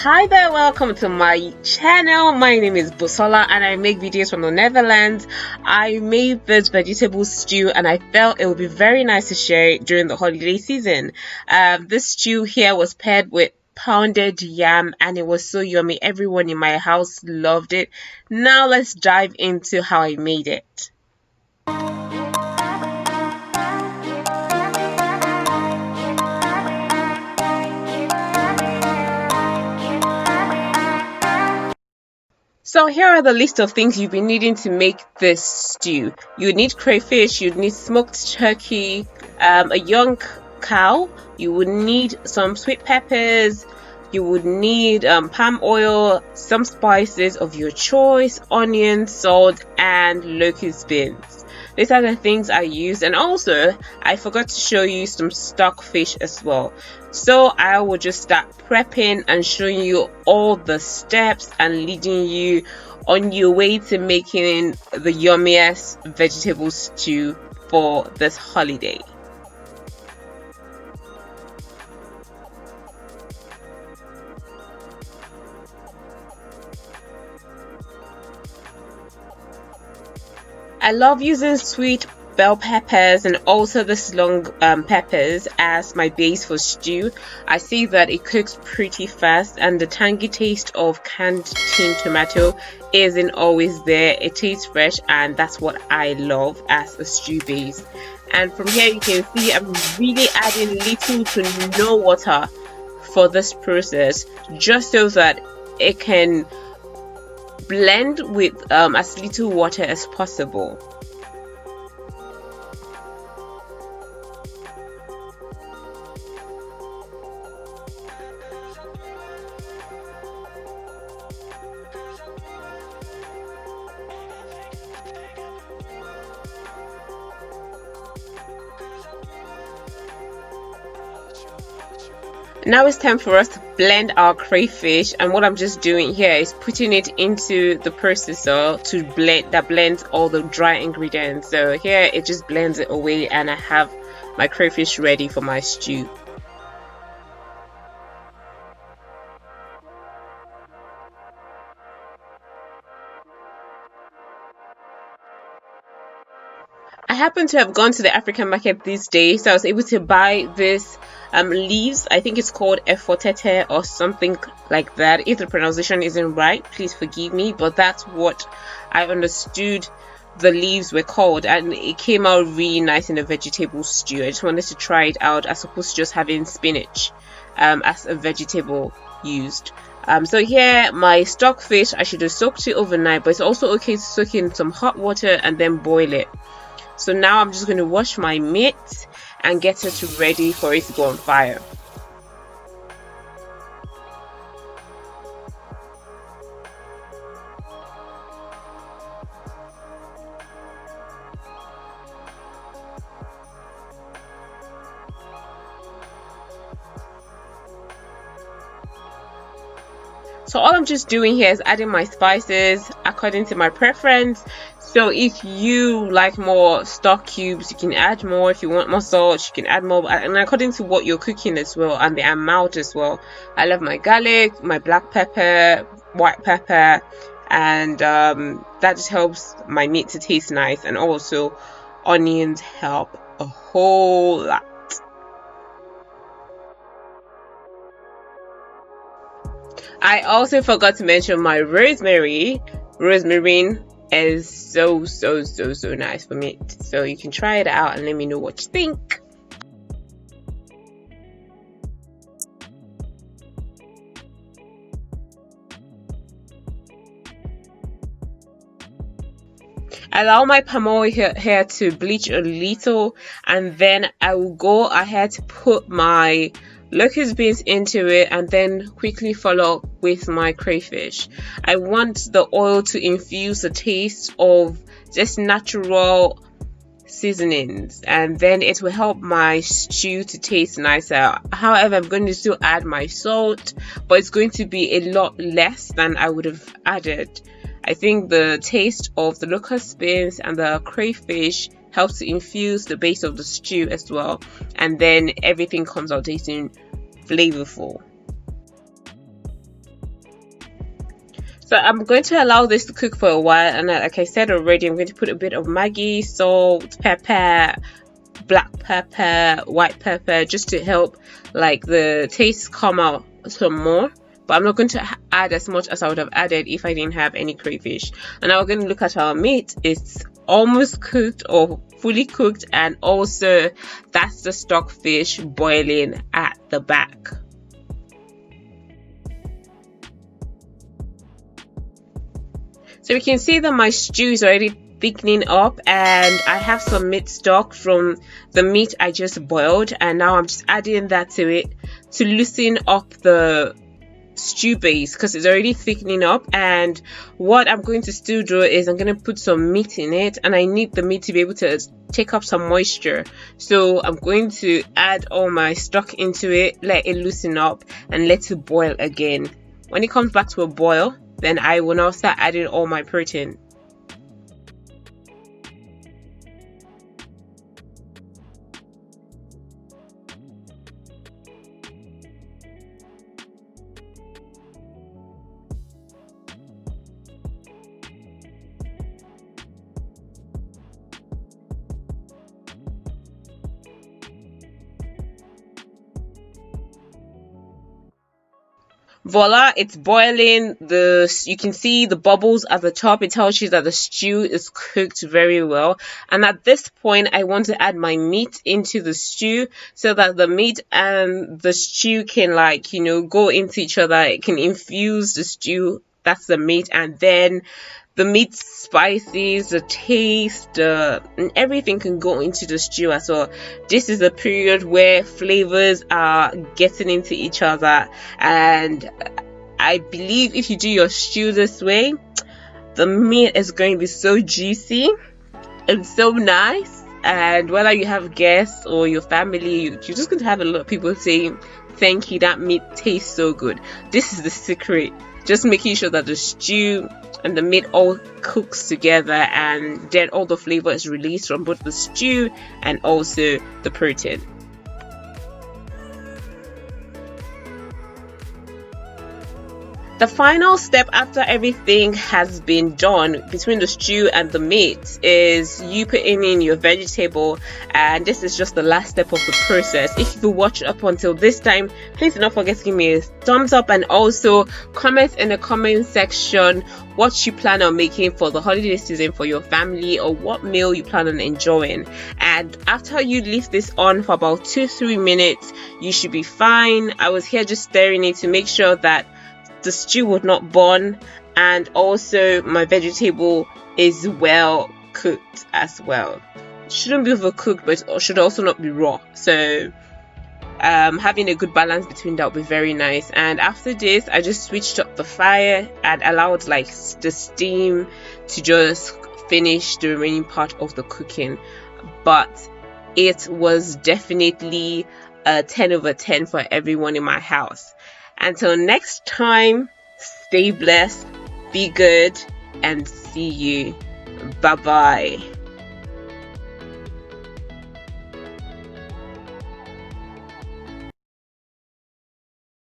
Hi there, welcome to my channel. My name is Busola and I make videos from the Netherlands. I made this vegetable stew and I felt it would be very nice to share it during the holiday season. This stew here was paired with pounded yam and it was so yummy. Everyone in my house loved it. Now let's dive into how I made it. So here are the list of things you've been needing to make this stew. You need crayfish, you need smoked turkey, a young cow, you would need some sweet peppers, you would need palm oil, some spices of your choice, onion, salt, and locust beans. These are the things I used, and also I forgot to show you some stock fish as well. So I will just start prepping and showing you all the steps and leading you on your way to making the yummiest vegetable stew for this holiday. I love using sweet bell peppers and also the long peppers as my base for stew. I see that it cooks pretty fast and the tangy taste of canned tin tomato isn't always there. It tastes fresh and that's what I love as a stew base. And from here you can see I'm really adding little to no water for this process just so that it can blend with as little water as possible. Now it's time for us to blend our crayfish, and what I'm just doing here is putting it into the processor to blends all the dry ingredients. So here it just blends it away and I have my crayfish ready for my stew. I happen to have gone to the African market these days, so I was able to buy this leaves. I think it's called Efo Riro or something like that. If the pronunciation isn't right, please forgive me, but that's what I understood the leaves were called, and it came out really nice in a vegetable stew. I just wanted to try it out as opposed to just having spinach as a vegetable used. So here my stock fish, I should have soaked it overnight, but it's also okay to soak in some hot water and then boil it. So now I'm just going to wash my meat and get it ready for it to go on fire. So all I'm just doing here is adding my spices according to my preference. So if you like more stock cubes, you can add more. If you want more salt, you can add more, and according to what you're cooking as well and the amount as well. I love my garlic, my black pepper, white pepper, and that just helps my meat to taste nice, and also onions help a whole lot. I also forgot to mention my rosemary. Rosemary is so nice for me, so you can try it out and let me know what you think. Allow my palm oil here to bleach a little, and then I will go ahead to put my locust beans into it and then quickly follow up with my crayfish. I want the oil to infuse the taste of just natural seasonings, and then it will help my stew to taste nicer. However, I'm going to still add my salt, but it's going to be a lot less than I would have added. I think the taste of the locust beans and the crayfish helps to infuse the base of the stew as well, and then everything comes out tasting flavorful. So I'm going to allow this to cook for a while, and like I said already, I'm going to put a bit of Maggi, salt, pepper, black pepper, white pepper, just to help like the taste come out some more. But I'm not going to add as much as I would have added if I didn't have any crayfish. And now we're going to look at our meat. It's almost cooked or fully cooked, and also that's the stockfish boiling at the back. So we can see that my stew is already thickening up, and I have some meat stock from the meat I just boiled, and now I'm just adding that to it to loosen up the stew base because it's already thickening up. And what I'm going to still do is I'm going to put some meat in it, and I need the meat to be able to take up some moisture. So I'm going to add all my stock into it, let it loosen up, and let it boil again. When it comes back to a boil, then I will now start adding all my protein. Voila, it's boiling. You can see the bubbles at the top. It tells you that the stew is cooked very well. And at this point, I want to add my meat into the stew so that the meat and the stew can, like, go into each other. It can infuse the stew. That's the meat. And then the meat spices, the taste, and everything can go into the stew as well. This is a period where flavors are getting into each other, and I believe if you do your stew this way, the meat is going to be so juicy and so nice. And whether you have guests or your family, you're just going to have a lot of people saying, "Thank you, that meat tastes so good." This is the secret. Just making sure that the stew and the meat all cooks together, and then all the flavor is released from both the stew and also the protein. The final step after everything has been done between the stew and the meat is you putting in your vegetable, and this is just the last step of the process. If you watched up until this time, please do not forget to give me a thumbs up, and also comment in the comment section what you plan on making for the holiday season for your family, or what meal you plan on enjoying. And after you leave this on for about 2-3 minutes, you should be fine. I was here just stirring it to make sure that the stew would not burn, and also my vegetable is well cooked as well. It shouldn't be overcooked, but it should also not be raw. So having a good balance between that would be very nice. And after this, I just switched up the fire and allowed like the steam to just finish the remaining part of the cooking. But it was definitely a 10/10 for everyone in my house. Until next time, stay blessed, be good, and see you. Bye bye.